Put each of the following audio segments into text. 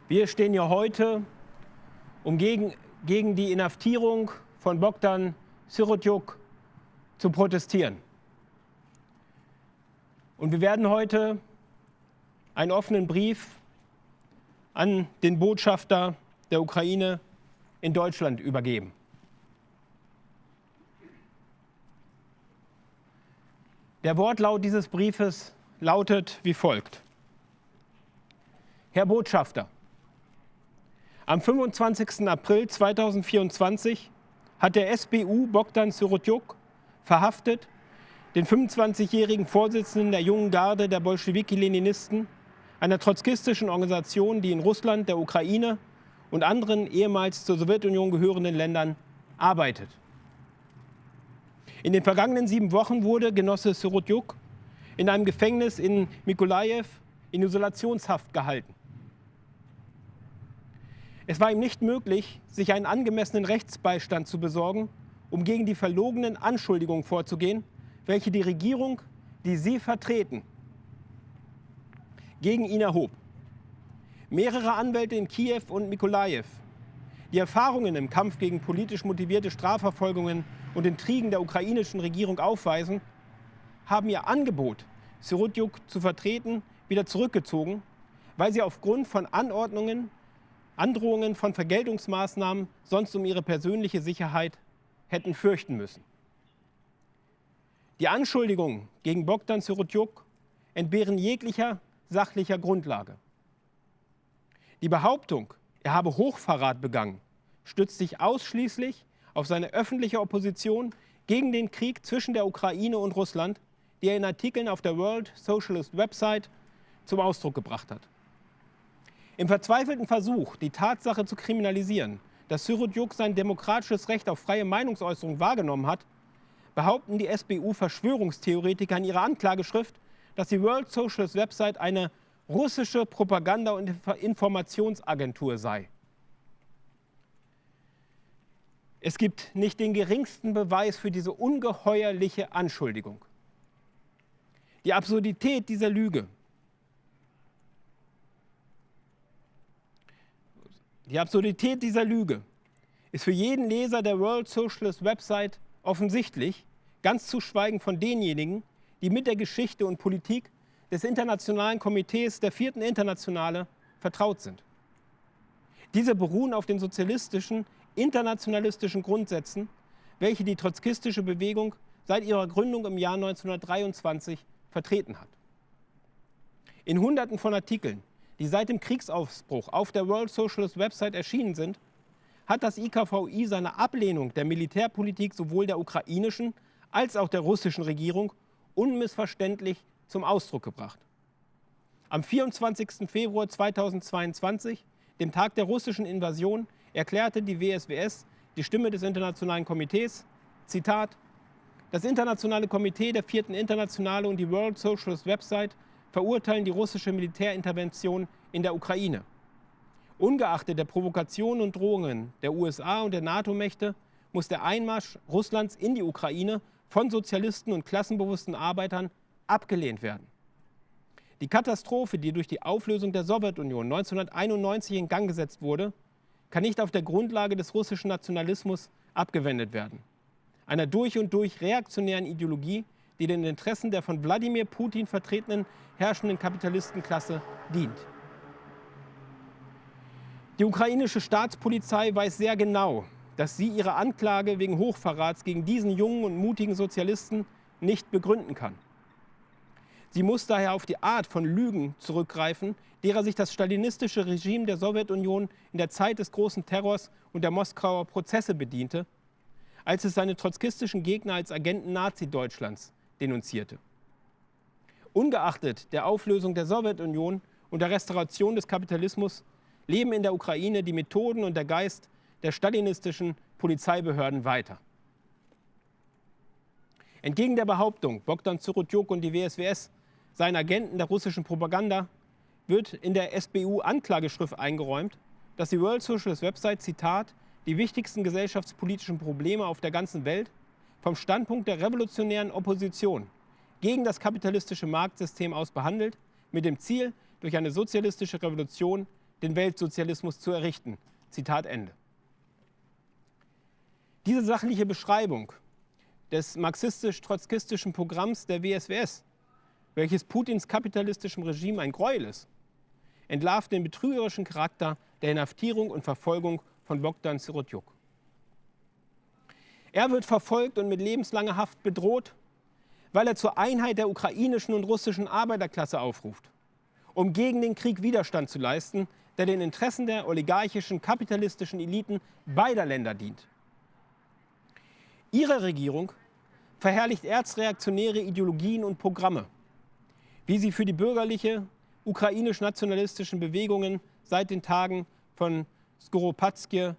Wir stehen hier heute, um gegen die Inhaftierung von Bogdan Sirotjuk zu protestieren. Und wir werden heute einen offenen Brief an den Botschafter der Ukraine in Deutschland übergeben. Der Wortlaut dieses Briefes lautet wie folgt: Herr Botschafter, am 25. April 2024 hat der SBU Bogdan Sirotjuk verhaftet, den 25-jährigen Vorsitzenden der Jungen Garde der Bolschewiki-Leninisten, einer trotzkistischen Organisation, die in Russland, der Ukraine und anderen ehemals zur Sowjetunion gehörenden Ländern arbeitet. In den vergangenen 7 Wochen wurde Genosse Sirotjuk in einem Gefängnis in Mykolajiw in Isolationshaft gehalten. Es war ihm nicht möglich, sich einen angemessenen Rechtsbeistand zu besorgen, um gegen die verlogenen Anschuldigungen vorzugehen, welche die Regierung, die Sie vertreten, gegen ihn erhob. Mehrere Anwälte in Kiew und Mykolajiw, die Erfahrungen im Kampf gegen politisch motivierte Strafverfolgungen und Intrigen der ukrainischen Regierung aufweisen, haben ihr Angebot, Sirotjuk zu vertreten, wieder zurückgezogen, weil sie aufgrund von Androhungen von Vergeltungsmaßnahmen sonst um ihre persönliche Sicherheit hätten fürchten müssen. Die Anschuldigungen gegen Bogdan Sirotjuk entbehren jeglicher sachlicher Grundlage. Die Behauptung, er habe Hochverrat begangen, stützt sich ausschließlich auf seine öffentliche Opposition gegen den Krieg zwischen der Ukraine und Russland, die er in Artikeln auf der World Socialist Website zum Ausdruck gebracht hat. Im verzweifelten Versuch, die Tatsache zu kriminalisieren, dass Sirotjuk sein demokratisches Recht auf freie Meinungsäußerung wahrgenommen hat, behaupten die SBU-Verschwörungstheoretiker in ihrer Anklageschrift, dass die World Socialist Website eine russische Propaganda- und Informationsagentur sei. Es gibt nicht den geringsten Beweis für diese ungeheuerliche Anschuldigung. Die Absurdität dieser Lüge ist für jeden Leser der World Socialist Website offensichtlich, ganz zu schweigen von denjenigen, die mit der Geschichte und Politik des Internationalen Komitees der 4. Internationale vertraut sind. Diese beruhen auf den sozialistischen, internationalistischen Grundsätzen, welche die trotzkistische Bewegung seit ihrer Gründung im Jahr 1923 vertreten hat. In Hunderten von Artikeln, die seit dem Kriegsausbruch auf der World Socialist Website erschienen sind, hat das IKVI seine Ablehnung der Militärpolitik sowohl der ukrainischen als auch der russischen Regierung unmissverständlich zum Ausdruck gebracht. Am 24. Februar 2022, dem Tag der russischen Invasion, erklärte die WSWS, die Stimme des Internationalen Komitees, Zitat: Das Internationale Komitee der 4. Internationale und die World Socialist Website verurteilen die russische Militärintervention in der Ukraine. Ungeachtet der Provokationen und Drohungen der USA und der NATO-Mächte muss der Einmarsch Russlands in die Ukraine von Sozialisten und klassenbewussten Arbeitern abgelehnt werden. Die Katastrophe, die durch die Auflösung der Sowjetunion 1991 in Gang gesetzt wurde, kann nicht auf der Grundlage des russischen Nationalismus abgewendet werden, einer durch und durch reaktionären Ideologie, die den Interessen der von Wladimir Putin vertretenen herrschenden Kapitalistenklasse dient. Die ukrainische Staatspolizei weiß sehr genau, dass sie ihre Anklage wegen Hochverrats gegen diesen jungen und mutigen Sozialisten nicht begründen kann. Sie muss daher auf die Art von Lügen zurückgreifen, derer sich das stalinistische Regime der Sowjetunion in der Zeit des großen Terrors und der Moskauer Prozesse bediente, als es seine trotzkistischen Gegner als Agenten Nazi-Deutschlands denunzierte. Ungeachtet der Auflösung der Sowjetunion und der Restauration des Kapitalismus leben in der Ukraine die Methoden und der Geist der stalinistischen Polizeibehörden weiter. Entgegen der Behauptung, Bogdan Sirotjuk und die WSWS seien Agenten der russischen Propaganda, wird in der SBU-Anklageschrift eingeräumt, dass die World Socialist Website, Zitat, die wichtigsten gesellschaftspolitischen Probleme auf der ganzen Welt vom Standpunkt der revolutionären Opposition gegen das kapitalistische Marktsystem aus behandelt, mit dem Ziel, durch eine sozialistische Revolution den Weltsozialismus zu errichten. Zitat Ende. Diese sachliche Beschreibung des marxistisch-trotzkistischen Programms der WSWS, welches Putins kapitalistischem Regime ein Gräuel ist, entlarvt den betrügerischen Charakter der Inhaftierung und Verfolgung von Bogdan Sirotjuk. Er wird verfolgt und mit lebenslanger Haft bedroht, weil er zur Einheit der ukrainischen und russischen Arbeiterklasse aufruft, um gegen den Krieg Widerstand zu leisten, der den Interessen der oligarchischen, kapitalistischen Eliten beider Länder dient. Ihre Regierung verherrlicht erzreaktionäre Ideologien und Programme, wie sie für die bürgerliche, ukrainisch-nationalistischen Bewegungen seit den Tagen von Skoropadsky,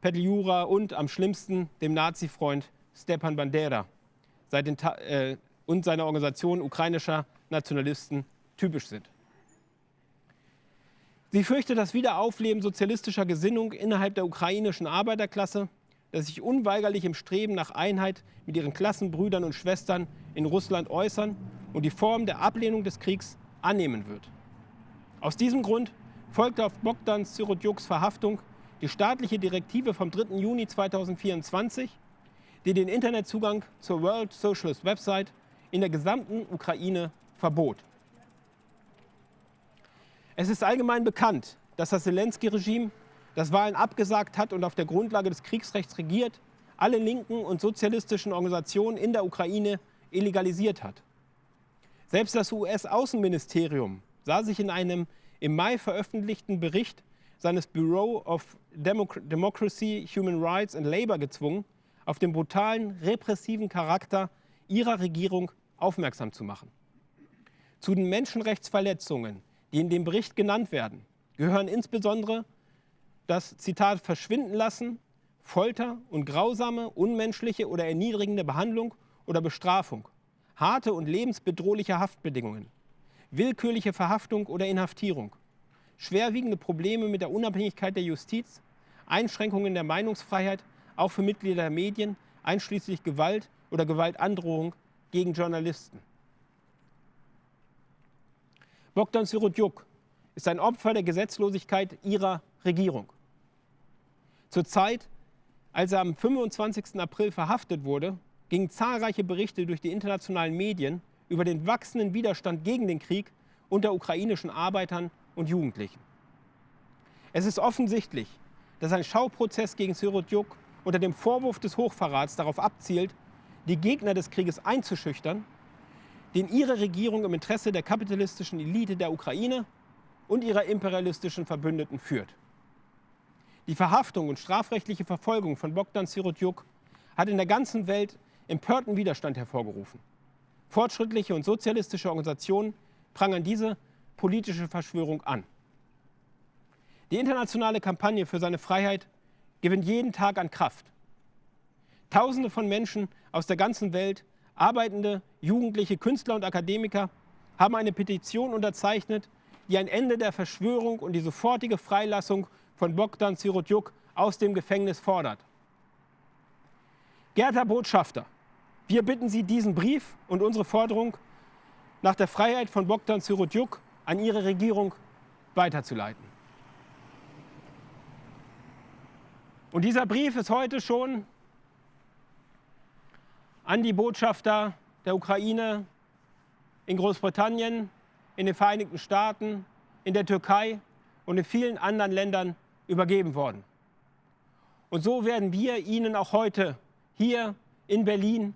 Petliura und am schlimmsten dem Nazi-Freund Stepan Bandera und seiner Organisation ukrainischer Nationalisten typisch sind. Sie fürchtet das Wiederaufleben sozialistischer Gesinnung innerhalb der ukrainischen Arbeiterklasse, das sich unweigerlich im Streben nach Einheit mit ihren Klassenbrüdern und Schwestern in Russland äußern und die Form der Ablehnung des Kriegs annehmen wird. Aus diesem Grund folgte auf Bogdan Sirotjuks Verhaftung die staatliche Direktive vom 3. Juni 2024, die den Internetzugang zur World Socialist Website in der gesamten Ukraine verbot. Es ist allgemein bekannt, dass das Selenskyj-Regime, das Wahlen abgesagt hat und auf der Grundlage des Kriegsrechts regiert, alle linken und sozialistischen Organisationen in der Ukraine illegalisiert hat. Selbst das US-Außenministerium sah sich in einem im Mai veröffentlichten Bericht seines Bureau of Democracy, Human Rights and Labor gezwungen, auf den brutalen, repressiven Charakter ihrer Regierung aufmerksam zu machen. Zu den Menschenrechtsverletzungen, die in dem Bericht genannt werden, gehören insbesondere das, Zitat, Verschwindenlassen, Folter und grausame, unmenschliche oder erniedrigende Behandlung oder Bestrafung, harte und lebensbedrohliche Haftbedingungen, willkürliche Verhaftung oder Inhaftierung, schwerwiegende Probleme mit der Unabhängigkeit der Justiz, Einschränkungen der Meinungsfreiheit, auch für Mitglieder der Medien, einschließlich Gewalt oder Gewaltandrohung gegen Journalisten. Bogdan Sirotjuk ist ein Opfer der Gesetzlosigkeit ihrer Regierung. Zur Zeit, als er am 25. April verhaftet wurde, gingen zahlreiche Berichte durch die internationalen Medien über den wachsenden Widerstand gegen den Krieg unter ukrainischen Arbeitern und Jugendlichen. Es ist offensichtlich, dass ein Schauprozess gegen Sirotjuk unter dem Vorwurf des Hochverrats darauf abzielt, die Gegner des Krieges einzuschüchtern, den ihre Regierung im Interesse der kapitalistischen Elite der Ukraine und ihrer imperialistischen Verbündeten führt. Die Verhaftung und strafrechtliche Verfolgung von Bogdan Sirotjuk hat in der ganzen Welt empörten Widerstand hervorgerufen. Fortschrittliche und sozialistische Organisationen prangern diese politische Verschwörung an. Die internationale Kampagne für seine Freiheit gewinnt jeden Tag an Kraft. Tausende von Menschen aus der ganzen Welt, Arbeitende, Jugendliche, Künstler und Akademiker haben eine Petition unterzeichnet, die ein Ende der Verschwörung und die sofortige Freilassung von Bogdan Sirotjuk aus dem Gefängnis fordert. Geehrter Botschafter, wir bitten Sie, diesen Brief und unsere Forderung nach der Freiheit von Bogdan Sirotjuk an Ihre Regierung weiterzuleiten. Und dieser Brief ist heute schon an die Botschafter der Ukraine in Großbritannien, in den Vereinigten Staaten, in der Türkei und in vielen anderen Ländern übergeben worden. Und so werden wir Ihnen auch heute hier in Berlin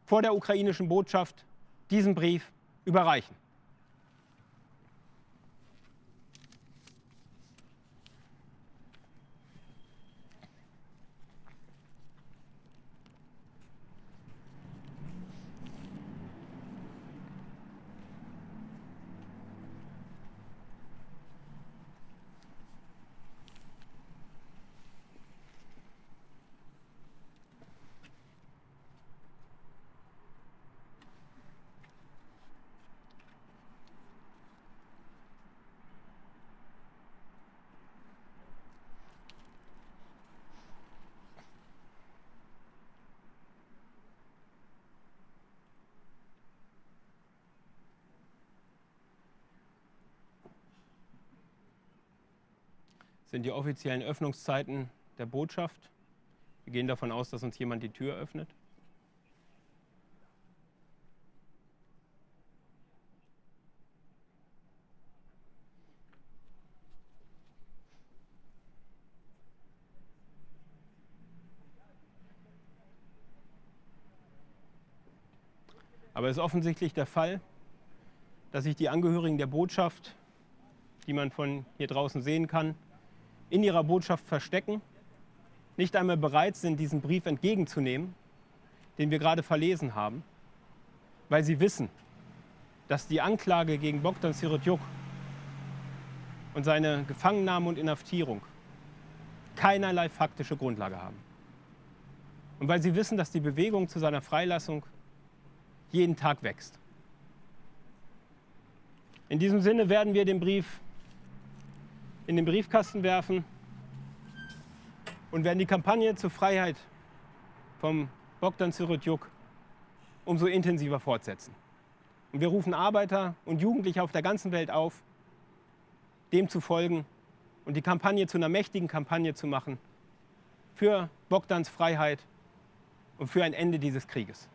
vor der ukrainischen Botschaft diesen Brief überreichen. sind die offiziellen Öffnungszeiten der Botschaft. Wir gehen davon aus, dass uns jemand die Tür öffnet. Aber es ist offensichtlich der Fall, dass sich die Angehörigen der Botschaft, die man von hier draußen sehen kann, in ihrer Botschaft verstecken, nicht einmal bereit sind, diesen Brief entgegenzunehmen, den wir gerade verlesen haben, weil sie wissen, dass die Anklage gegen Bogdan Sirotjuk und seine Gefangennahme und Inhaftierung keinerlei faktische Grundlage haben. Und weil sie wissen, dass die Bewegung zu seiner Freilassung jeden Tag wächst. In diesem Sinne werden wir den Brief in den Briefkasten werfen und werden die Kampagne zur Freiheit vom Bogdan Sirotjuk umso intensiver fortsetzen. Und wir rufen Arbeiter und Jugendliche auf der ganzen Welt auf, dem zu folgen und die Kampagne zu einer mächtigen Kampagne zu machen für Bogdans Freiheit und für ein Ende dieses Krieges.